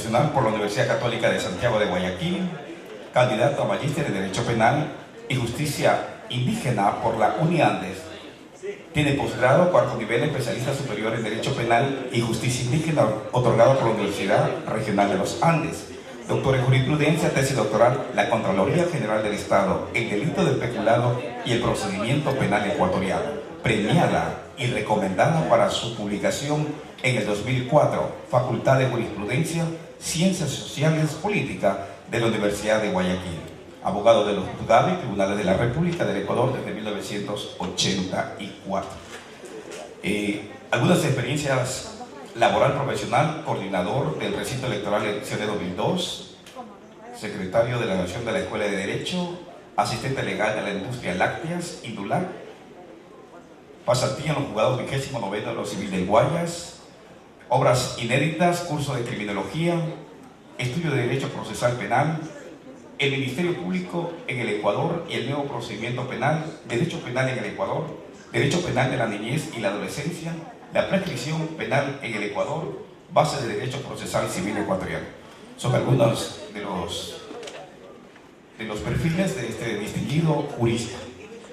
profesional por la Universidad Católica de Santiago de Guayaquil, candidato a Magíster en Derecho Penal y Justicia Indígena por la UniAndes. Tiene posgrado, cuarto nivel, especialista superior en Derecho Penal y Justicia Indígena, otorgado por la Universidad Regional de los Andes. Doctor en Jurisprudencia, tesis doctoral, la Contraloría General del Estado, el delito del peculado y el procedimiento penal ecuatoriano, premiada y recomendada para su publicación en el 2004, Facultad de Jurisprudencia, Ciencias Sociales, Política de la Universidad de Guayaquil. Abogado de los juzgados y tribunales de la República del Ecuador desde 1984. Algunas experiencias laboral profesional, coordinador del recinto electoral de elecciones 2002, secretario de la Nación de la Escuela de Derecho, asistente legal de la industria lácteas, Indulac, pasantía en los juzgados 29 de los Civil del Guayas, obras inéditas, curso de criminología, estudio de Derecho Procesal Penal, el Ministerio Público en el Ecuador y el nuevo procedimiento penal, Derecho Penal en el Ecuador, Derecho Penal de la Niñez y la Adolescencia, la prescripción penal en el Ecuador, base de Derecho Procesal Civil ecuatoriano. Son algunos de los perfiles de este distinguido jurista.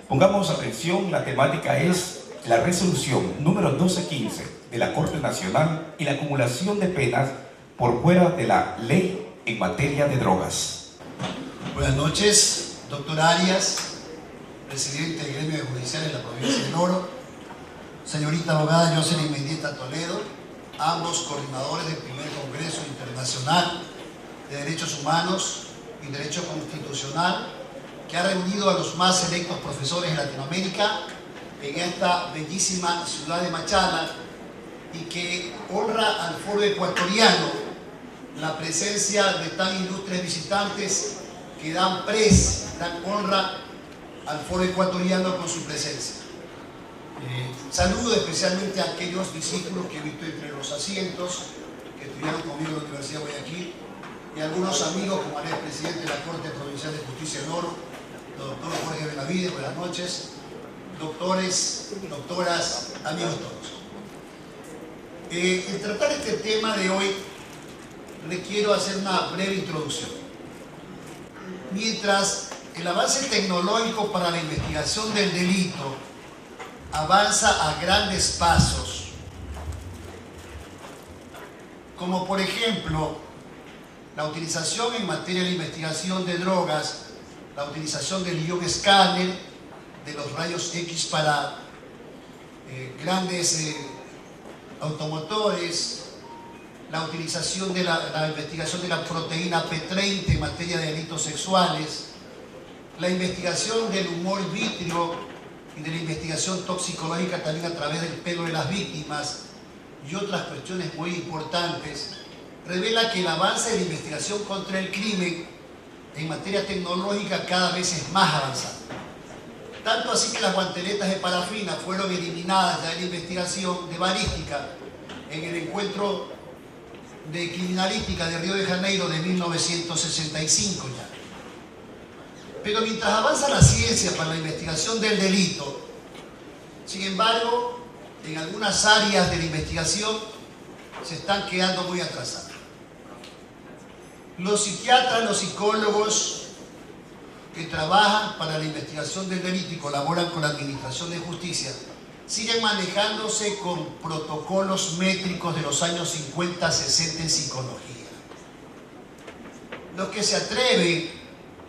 Pongamos atención, la temática es la resolución número 1215 de la Corte Nacional y la acumulación de penas por fuera de la ley en materia de drogas. Buenas noches, doctor Arias, presidente del Gremio de Judiciales de la provincia del Oro, señorita abogada Jocelyn Mendieta Toledo, ambos coordinadores del primer Congreso Internacional de Derechos Humanos y Derecho Constitucional, que ha reunido a los más selectos profesores de Latinoamérica en esta bellísima ciudad de Machala y que honra al foro ecuatoriano la presencia de tan ilustres visitantes que dan honra al foro ecuatoriano con su presencia. Saludo especialmente a aquellos discípulos que he visto entre los asientos que estuvieron conmigo en la Universidad de Guayaquil y algunos amigos como el presidente de la Corte Provincial de Justicia del Oro, el doctor Jorge Benavides, buenas noches, doctores, doctoras, amigos todos. En tratar este tema de hoy le quiero hacer una breve introducción. Mientras el avance tecnológico para la investigación del delito avanza a grandes pasos, como por ejemplo la utilización en materia de investigación de drogas, la utilización del ion escáner, de los rayos X para grandes automotores, la utilización de la investigación de la proteína P30 en materia de delitos sexuales, la investigación del humor vítreo y de la investigación toxicológica también a través del pelo de las víctimas y otras cuestiones muy importantes, revela que el avance de la investigación contra el crimen en materia tecnológica cada vez es más avanzado. Tanto así que las guanteletas de parafina fueron eliminadas ya en la investigación de balística en el encuentro de criminalística de Río de Janeiro de 1965 ya. Pero mientras avanza la ciencia para la investigación del delito, sin embargo, en algunas áreas de la investigación se están quedando muy atrasadas. Los psiquiatras, los psicólogos que trabajan para la investigación del delito y colaboran con la Administración de Justicia siguen manejándose con protocolos métricos de los años 50, 60 en psicología. Los que se atreven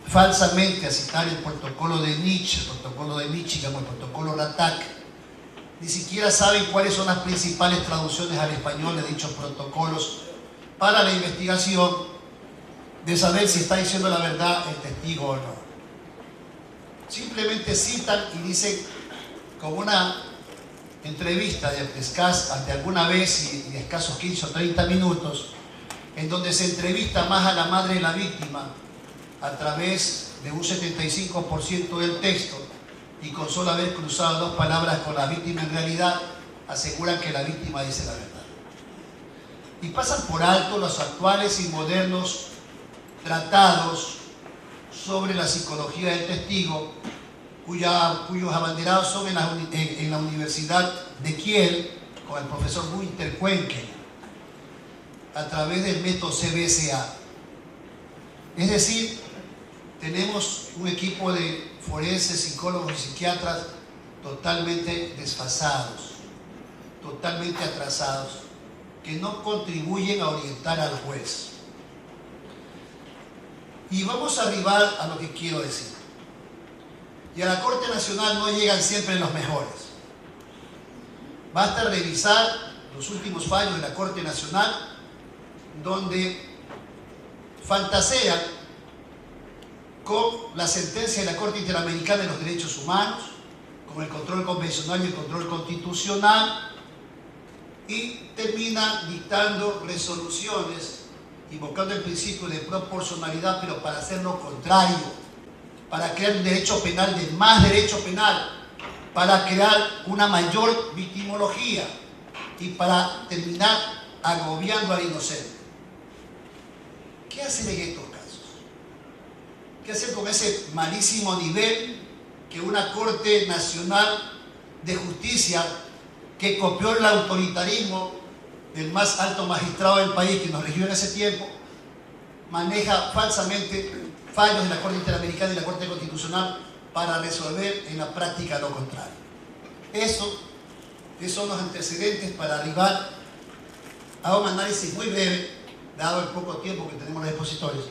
falsamente a citar el protocolo de Nietzsche, el protocolo de Michigan o el protocolo RATAC, ni siquiera saben cuáles son las principales traducciones al español de dichos protocolos para la investigación de saber si está diciendo la verdad el testigo o no. Simplemente citan y dicen como una entrevista de alguna vez y de escasos 15 o 30 minutos, en donde se entrevista más a la madre de la víctima a través de un 75% del texto y con solo haber cruzado dos palabras con la víctima, en realidad aseguran que la víctima dice la verdad. Y pasan por alto los actuales y modernos tratados sobre la psicología del testigo, cuyos abanderados son en la Universidad de Kiel, con el profesor Günter Kuenke. a través del método CBSA. Es decir, tenemos un equipo de forenses, psicólogos y psiquiatras totalmente desfasados, totalmente atrasados, que no contribuyen a orientar al juez. Y vamos a arribar a lo que quiero decir. Y a la Corte Nacional no llegan siempre los mejores. Basta revisar los últimos fallos de la Corte Nacional, donde fantasean con la sentencia de la Corte Interamericana de los Derechos Humanos, con el control convencional y el control constitucional, y terminan dictando resoluciones invocando el principio de proporcionalidad, pero para hacer lo contrario, para crear un derecho penal de más derecho penal, para crear una mayor victimología y para terminar agobiando al inocente. ¿Qué hacer en estos casos? ¿Qué hacer con ese malísimo nivel que una Corte Nacional de Justicia, que copió el autoritarismo del más alto magistrado del país que nos regió en ese tiempo, maneja falsamente fallos de la Corte Interamericana y la Corte Constitucional para resolver en la práctica lo contrario? Esos son los antecedentes para arribar a un análisis muy breve, dado el poco tiempo que tenemos los expositores,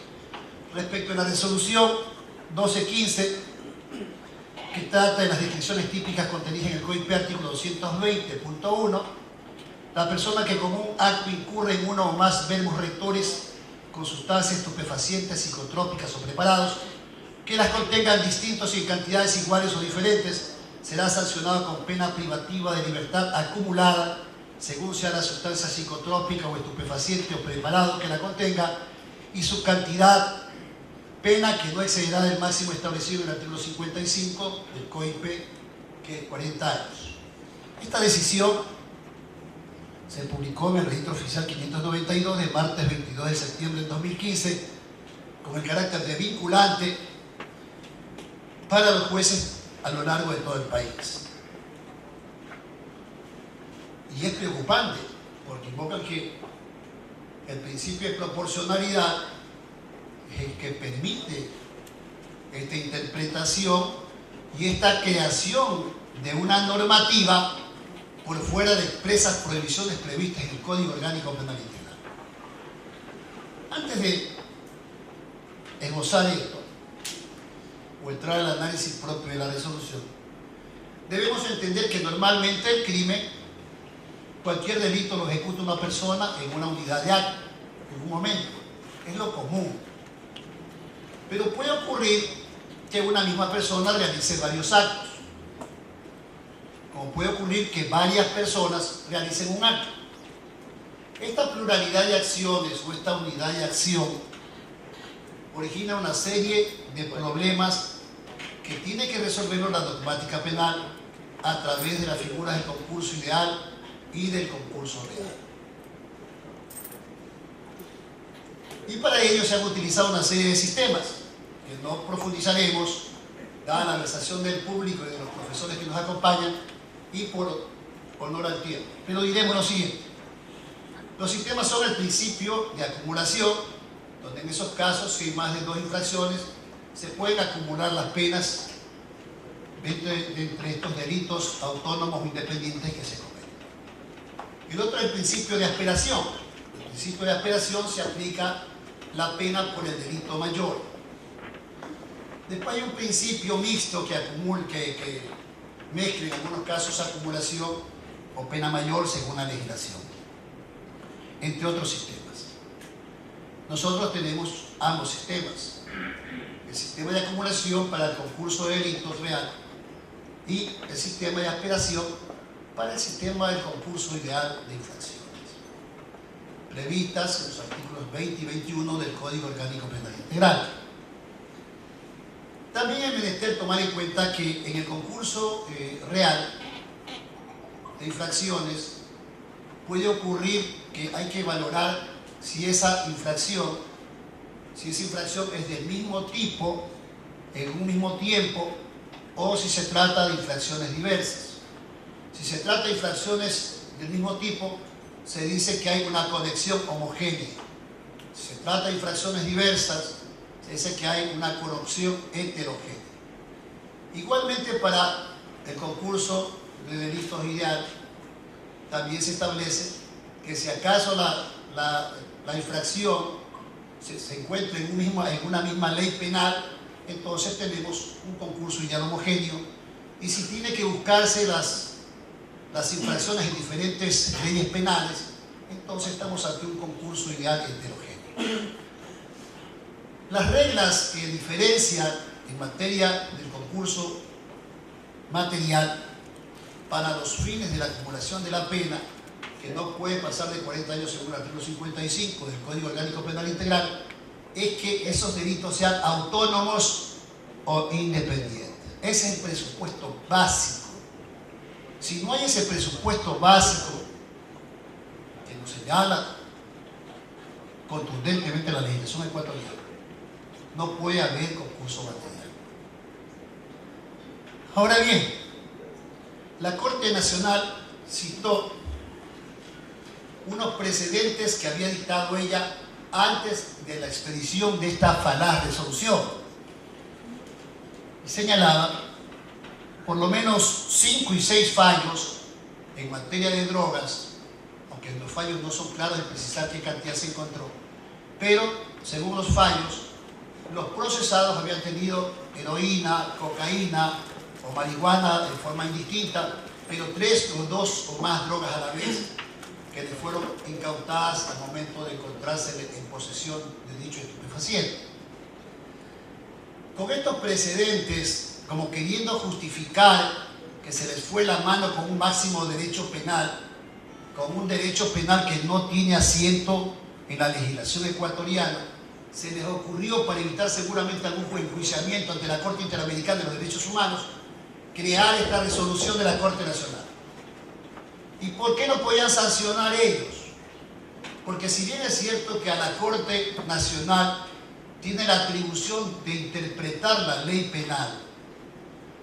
respecto a la resolución 1215, que trata de las descripciones típicas contenidas en el COIP artículo 220.1. La persona que con un acto incurre en uno o más verbos rectores con sustancias estupefacientes, psicotrópicas o preparados, que las contengan distintos y en cantidades iguales o diferentes, será sancionado con pena privativa de libertad acumulada, según sea la sustancia psicotrópica o estupefaciente o preparado que la contenga, y su cantidad, pena que no excederá del máximo establecido en el artículo 55 del COIP, que es 40 años. Esta decisión se publicó en el Registro Oficial 592 de martes 22 de septiembre del 2015, con el carácter de vinculante para los jueces a lo largo de todo el país. Y es preocupante, porque invocan que el principio de proporcionalidad es el que permite esta interpretación y esta creación de una normativa por fuera de expresas prohibiciones previstas en el Código Orgánico Penal Integral. Antes de esbozar esto, o entrar al análisis propio de la resolución, debemos entender que normalmente el crimen, cualquier delito lo ejecuta una persona en una unidad de acto, en un momento. Es lo común. Pero puede ocurrir que una misma persona realice varios actos. Como puede ocurrir que varias personas realicen un acto. Esta pluralidad de acciones o esta unidad de acción origina una serie de problemas que tiene que resolverlo la dogmática penal a través de las figuras del concurso ideal y del concurso real. Y para ello se han utilizado una serie de sistemas que no profundizaremos, dada la versación del público y de los profesores que nos acompañan y por honor al tiempo. Pero diremos lo siguiente: los sistemas son el principio de acumulación, donde en esos casos, si hay más de 2 infracciones, se pueden acumular las penas entre estos delitos autónomos o independientes que se cometen. El otro es el principio de asperación. El principio de asperación se aplica la pena por el delito mayor. Después hay un principio mixto que mezcla en algunos casos acumulación o pena mayor según la legislación, entre otros sistemas. Nosotros tenemos ambos sistemas: el sistema de acumulación para el concurso de delitos real y el sistema de asperación para el sistema del concurso ideal de infracciones, previstas en los artículos 20 y 21 del Código Orgánico Penal Integral. También es menester tomar en cuenta que en el concurso real de infracciones puede ocurrir que hay que valorar si esa infracción es del mismo tipo, en un mismo tiempo, o si se trata de infracciones diversas. Si se trata de infracciones del mismo tipo, se dice que hay una conexión homogénea. Si se trata de infracciones diversas, se dice que hay una conexión heterogénea. Igualmente, para el concurso de delitos ideal, también se establece que si acaso la infracción se encuentra en una misma ley penal, entonces tenemos un concurso ideal homogéneo. Y si tiene que buscarse las infracciones en diferentes leyes penales, entonces estamos ante un concurso ideal heterogéneo. Las reglas que diferencian en materia del concurso material para los fines de la acumulación de la pena, que no puede pasar de 40 años según el artículo 55 del Código Orgánico Penal Integral, es que esos delitos sean autónomos o independientes. Ese es el presupuesto básico. Si no hay ese presupuesto básico que nos señala contundentemente la legislación ecuatoriana, no puede haber concurso material. Ahora bien, la Corte Nacional citó unos precedentes que había dictado ella antes de la expedición de esta falaz resolución. Y señalaba por lo menos 5 y 6 fallos en materia de drogas, aunque los fallos no son claros de precisar qué cantidad se encontró, pero según los fallos, los procesados habían tenido heroína, cocaína o marihuana de forma indistinta, pero 3 o 2 o más drogas a la vez que le fueron incautadas al momento de encontrarse en posesión de dicho estupefaciente. Con estos precedentes, como queriendo justificar que se les fue la mano con un máximo derecho penal, con un derecho penal que no tiene asiento en la legislación ecuatoriana, se les ocurrió, para evitar seguramente algún enjuiciamiento ante la Corte Interamericana de los Derechos Humanos, crear esta resolución de la Corte Nacional. ¿Y por qué no podían sancionar ellos? Porque si bien es cierto que a la Corte Nacional tiene la atribución de interpretar la ley penal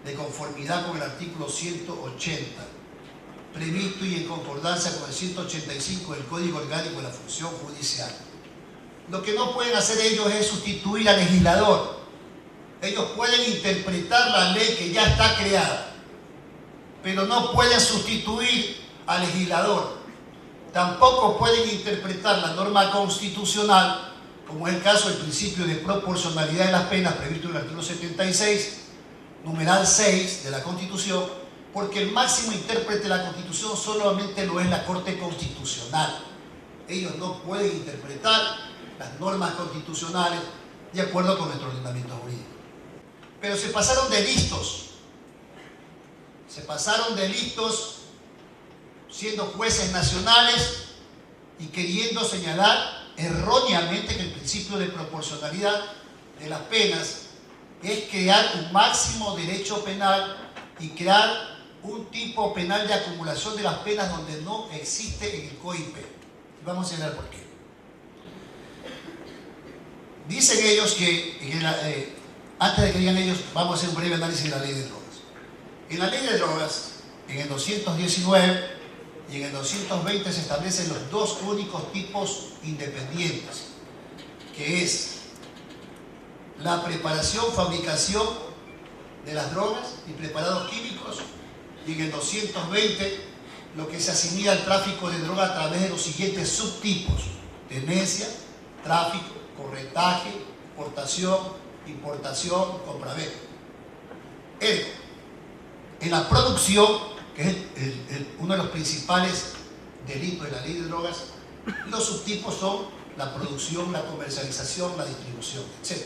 de conformidad con el artículo 180, previsto y en concordancia con el 185 del Código Orgánico de la Función Judicial, lo que no pueden hacer ellos es sustituir al legislador. Ellos pueden interpretar la ley que ya está creada, pero no pueden sustituir al legislador. Tampoco pueden interpretar la norma constitucional, como es el caso del principio de proporcionalidad de las penas previsto en el artículo 76, numeral 6 de la Constitución, porque el máximo intérprete de la Constitución solamente lo es la Corte Constitucional. Ellos no pueden interpretar las normas constitucionales de acuerdo con nuestro ordenamiento jurídico. Pero se pasaron de listos. Se pasaron de listos siendo jueces nacionales y queriendo señalar erróneamente que el principio de proporcionalidad de las penas es crear un máximo derecho penal y crear un tipo penal de acumulación de las penas donde no existe en el COIP. Vamos a señalar por qué. Dicen ellos que, antes de que digan ellos, vamos a hacer un breve análisis de la ley de drogas. En la ley de drogas, en el 219 y en el 220 se establecen los dos únicos tipos independientes, que es la preparación, fabricación de las drogas y preparados químicos, y en el 220 lo que se asimila al tráfico de droga a través de los siguientes subtipos: tenencia, tráfico, corretaje, portación, importación, compraventa. En la producción, que es uno de los principales delitos de la ley de drogas, los subtipos son la producción, la comercialización, la distribución, etc.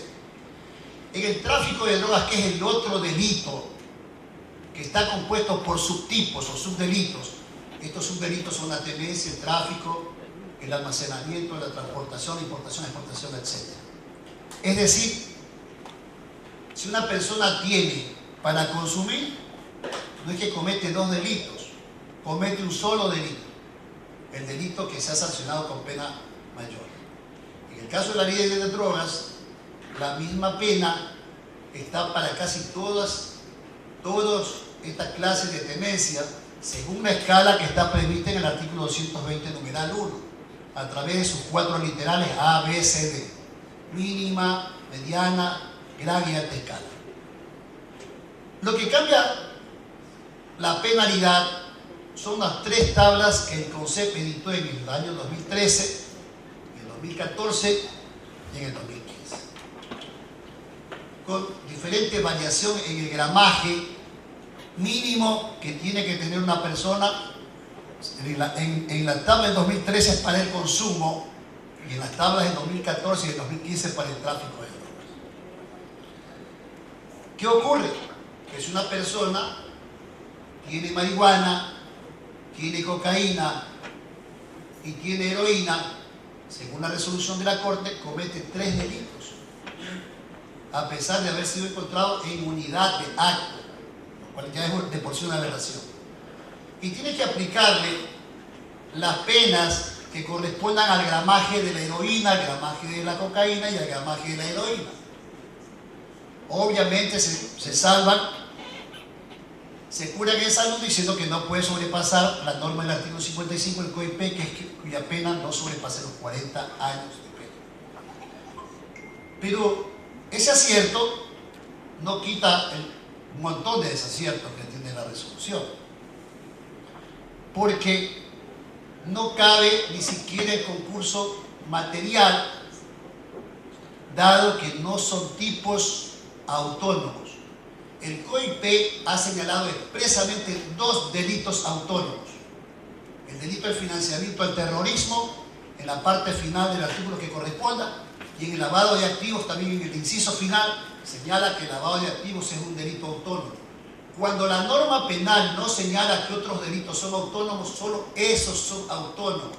En el tráfico de drogas, que es el otro delito que está compuesto por subtipos o subdelitos, estos subdelitos son la tenencia, el tráfico, el almacenamiento, la transportación, la importación, exportación, etc. Es decir, si una persona tiene para consumir, no es que comete dos delitos, comete un solo delito, el delito que se ha sancionado con pena mayor. En el caso de la ley de drogas, la misma pena está para casi todas estas clases de tenencia, según la escala que está prevista en el artículo 220, numeral 1, a través de sus 4 literales A, B, C, D. Mínima, mediana, gran y alta escala. Lo que cambia la penalidad son las 3 tablas que el CONCEP editó en el año 2013, en el 2014 y en el 2015. Con diferente variación en el gramaje mínimo que tiene que tener una persona. En la tabla del 2013 es para el consumo y en las tablas del 2014 y del 2015 para el tráfico de drogas. ¿Qué ocurre? Que si una persona tiene marihuana, tiene cocaína y tiene heroína, según la resolución de la Corte, comete 3 delitos, a pesar de haber sido encontrado en unidad de acto, lo cual ya es de por sí una aberración. Y tiene que aplicarle las penas que correspondan al gramaje de la heroína, al gramaje de la cocaína y al gramaje de la heroína. Obviamente se salvan, se curan en salud diciendo que no puede sobrepasar la norma del artículo 55 del COIP, que es cuya pena no sobrepase los 40 años de pena. Pero ese acierto no quita un montón de desaciertos que tiene la resolución, porque no cabe ni siquiera el concurso material, dado que no son tipos autónomos. El COIP ha señalado expresamente 2 delitos autónomos: el delito de financiamiento al terrorismo, en la parte final del artículo que corresponda, y en el lavado de activos, también en el inciso final, señala que el lavado de activos es un delito autónomo. Cuando la norma penal no señala que otros delitos son autónomos, solo esos son autónomos.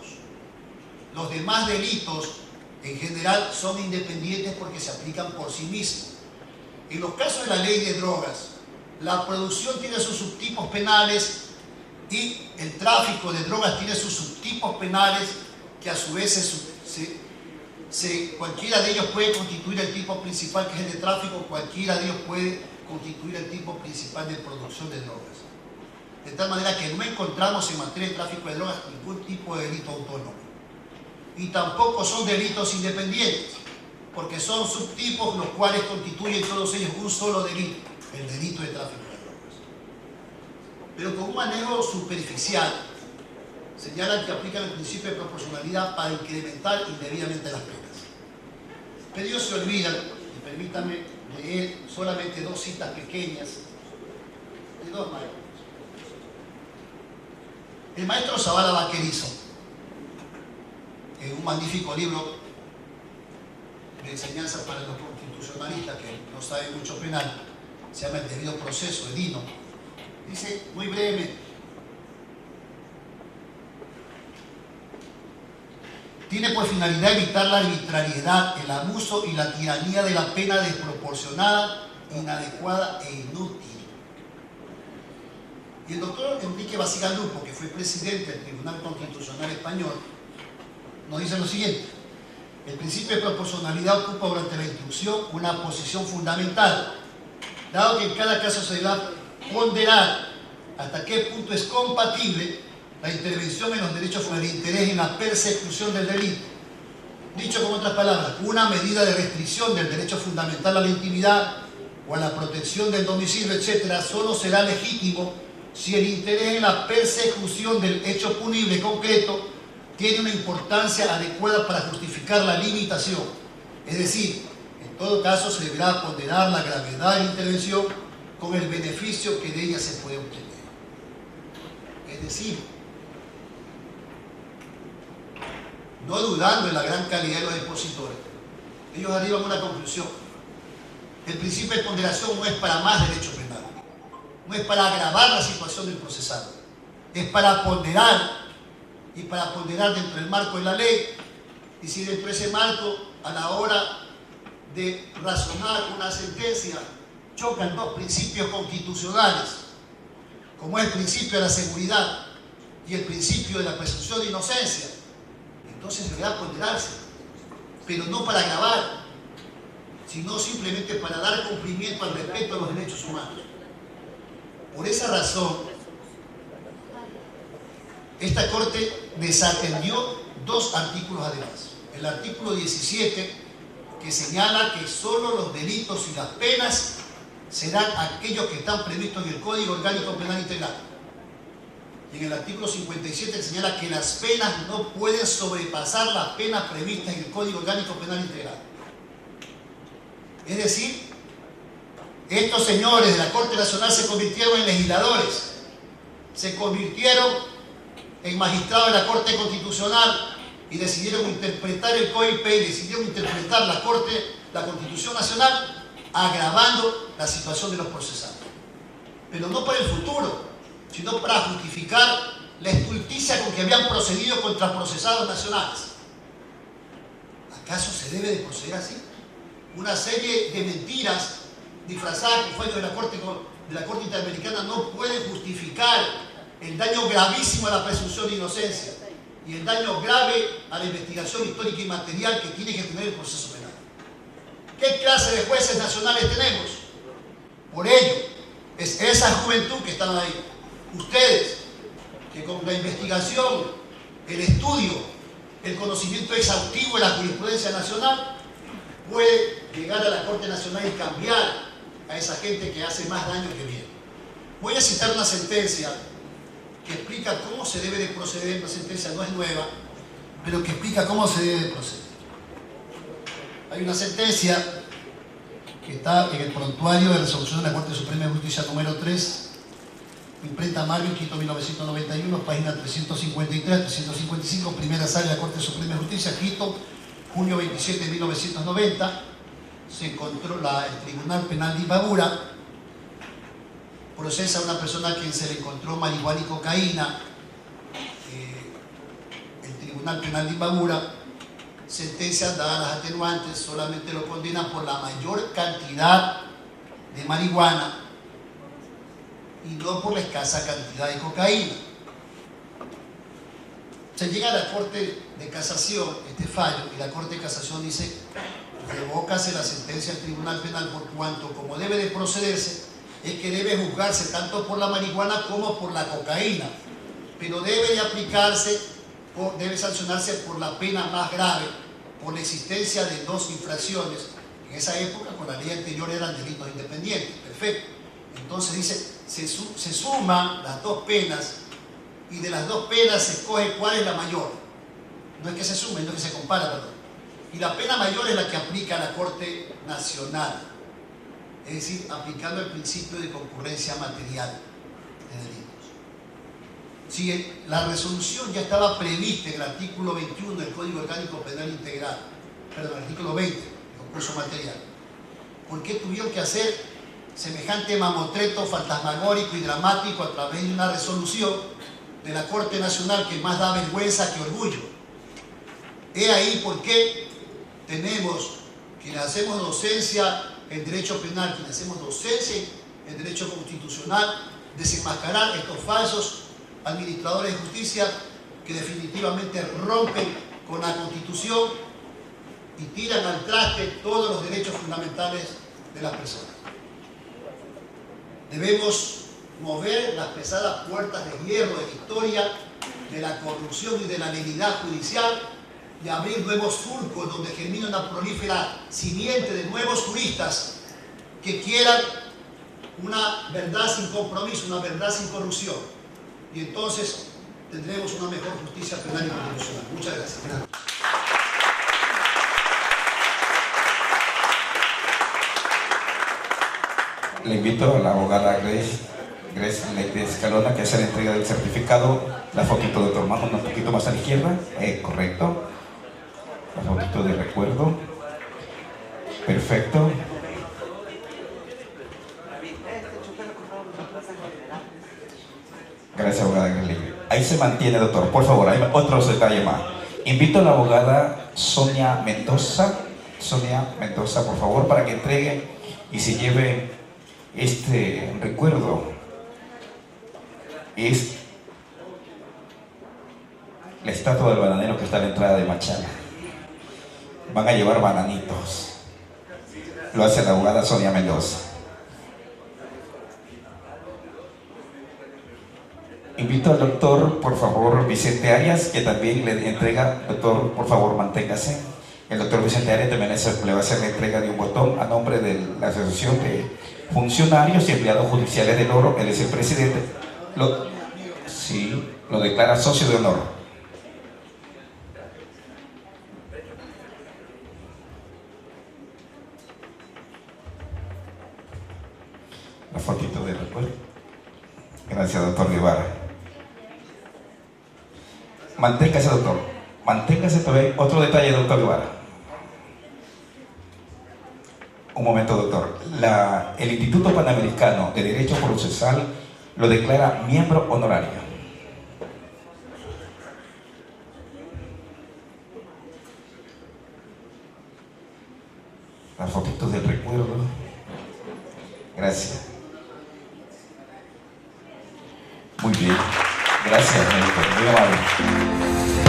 Los demás delitos, en general, son independientes porque se aplican por sí mismos. En los casos de la ley de drogas, la producción tiene sus subtipos penales y el tráfico de drogas tiene sus subtipos penales, que a su vez cualquiera de ellos puede constituir el tipo principal, que es el de tráfico, cualquiera de ellos puede constituir el tipo principal de producción de drogas. De tal manera que no encontramos en materia de tráfico de drogas ningún tipo de delito autónomo. Y tampoco son delitos independientes, porque son subtipos los cuales constituyen todos ellos un solo delito, el delito de tráfico de drogas. Pero con un manejo superficial, señalan que aplican el principio de proporcionalidad para incrementar indebidamente las penas. Pero ellos se olvidan, y permítanme leer solamente 2 citas pequeñas de 2 maestros. El maestro Zavala Vaquerizo, en un magnífico libro de enseñanza para los constitucionalistas que no saben mucho penal, se llama El debido proceso, Edino, dice muy brevemente: tiene por finalidad evitar la arbitrariedad, el abuso y la tiranía de la pena desproporcionada, inadecuada e inútil. Y el doctor Enrique Basigalupo, que fue presidente del Tribunal Constitucional Español, nos dice lo siguiente: el principio de proporcionalidad ocupa durante la instrucción una posición fundamental, dado que en cada caso se debe ponderar hasta qué punto es compatible la intervención en los derechos con el interés en la persecución del delito. Dicho con otras palabras, una medida de restricción del derecho fundamental a la intimidad o a la protección del domicilio, etc., solo será legítimo si el interés en la persecución del hecho punible concreto tiene una importancia adecuada para justificar la limitación. Es decir, en todo caso se deberá ponderar la gravedad de la intervención con el beneficio que de ella se puede obtener. Es decir, no dudando en la gran calidad de los expositores, ellos arriban a una conclusión: el principio de ponderación no es para más derecho penal, no es para agravar la situación del procesado, es para ponderar, y para ponderar dentro del marco de la ley. Y si dentro de ese marco, a la hora de razonar una sentencia, chocan 2 principios constitucionales, como es el principio de la seguridad y el principio de la presunción de inocencia, entonces deberá ponderarse, pero no para agravar, sino simplemente para dar cumplimiento al respeto a los derechos humanos. Por esa razón, esta Corte desatendió dos artículos además. El artículo 17, que señala que solo los delitos y las penas serán aquellos que están previstos en el Código Orgánico Penal Integral. Y en el artículo 57 señala que las penas no pueden sobrepasar las penas previstas en el Código Orgánico Penal Integral. Es decir, estos señores de la Corte Nacional se convirtieron en legisladores, se convirtieron en magistrados de la Corte Constitucional y decidieron interpretar el COIP y decidieron interpretar la Constitución Nacional, agravando la situación de los procesados. Pero no para el futuro, sino para justificar la estulticia con que habían procedido contra procesados nacionales. ¿Acaso se debe de proceder así? Una serie de mentiras disfrazadas con fallos de la Corte Interamericana no pueden justificar el daño gravísimo a la presunción de inocencia y el daño grave a la investigación histórica y material que tiene que tener el proceso penal. ¿Qué clase de jueces nacionales tenemos? Por ello, es esa juventud que están ahí, ustedes, que con la investigación, el estudio, el conocimiento exhaustivo de la jurisprudencia nacional, puede llegar a la Corte Nacional y cambiar a esa gente que hace más daño que bien. Voy a citar una sentencia que explica cómo se debe de proceder. La sentencia no es nueva, pero que explica cómo se debe de proceder. Hay una sentencia que está en el prontuario de resolución de la Corte Suprema de Justicia número 3, imprenta Marvin, Quito 1991, página 353, 355, primera sala de la Corte Suprema de Justicia, Quito, junio 27 de 1990. Se encontró el Tribunal Penal de Imbabura procesa a una persona a quien se le encontró marihuana y cocaína. El Tribunal Penal de Imbabura sentencia, dadas las atenuantes, solamente lo condena por la mayor cantidad de marihuana y no por la escasa cantidad de cocaína. Se llega a la Corte de Casación, este fallo, y la Corte de Casación dice: revócase la sentencia del Tribunal Penal por cuanto, como debe de procederse, es que debe juzgarse tanto por la marihuana como por la cocaína, pero debe de aplicarse, debe sancionarse por la pena más grave, por la existencia de dos infracciones. En esa época, con la ley anterior, eran delitos independientes. Perfecto. Entonces dice, se suman las dos penas y de las dos penas se escoge cuál es la mayor. No es que se sumen, no es que se compara, perdón. Y la pena mayor es la que aplica la Corte Nacional, es decir, aplicando el principio de concurrencia material de delitos. Si la resolución ya estaba prevista en el artículo 21 del Código Orgánico Penal Integral, perdón, el artículo 20, el concurso material, ¿por qué tuvieron que hacer semejante mamotreto fantasmagórico y dramático a través de una resolución de la Corte Nacional que más da vergüenza que orgullo? He ahí por qué tenemos, quienes hacemos docencia en derecho penal, quienes hacemos docencia en derecho constitucional, desenmascarar estos falsos administradores de justicia que definitivamente rompen con la Constitución y tiran al traste todos los derechos fundamentales de las personas. Debemos mover las pesadas puertas de hierro de la historia, de la corrupción y de la legalidad judicial, y abrir nuevos surcos donde germina una prolífera simiente de nuevos juristas que quieran una verdad sin compromiso, una verdad sin corrupción. Y entonces tendremos una mejor justicia penal y constitucional. Muchas gracias. Le invito a la abogada Grace Escalona que hace la entrega del certificado. La fotito de tu hermano un poquito más a la izquierda. Correcto. La fotito de recuerdo. Perfecto. Gracias, abogada Grace. Ahí se mantiene, doctor. Por favor, hay otros detalles más. Invito a la abogada Sonia Mendoza. Sonia Mendoza, por favor, para que entregue y se lleve este recuerdo. Es la estatua del bananero que está a la entrada de Machala. Van a llevar bananitos. Lo hace la abogada Sonia Mendoza. Invito al doctor, por favor, Vicente Arias, que también le entrega. Doctor, por favor, manténgase. El doctor Vicente Arias también le va a hacer la entrega de un botón a nombre de la Asociación de Funcionarios y Empleados Judiciales del Oro. Él es el presidente. Sí, lo declara socio de honor. La fotito de recuerdo. Gracias, doctor Guevara. Manténgase, doctor. Manténgase todavía. Otro detalle, doctor Guevara. Un momento, doctor. El Instituto Panamericano de Derecho Procesal lo declara miembro honorario. Las fotitos del recuerdo. Gracias. Muy bien. Gracias, médico. Muy amable.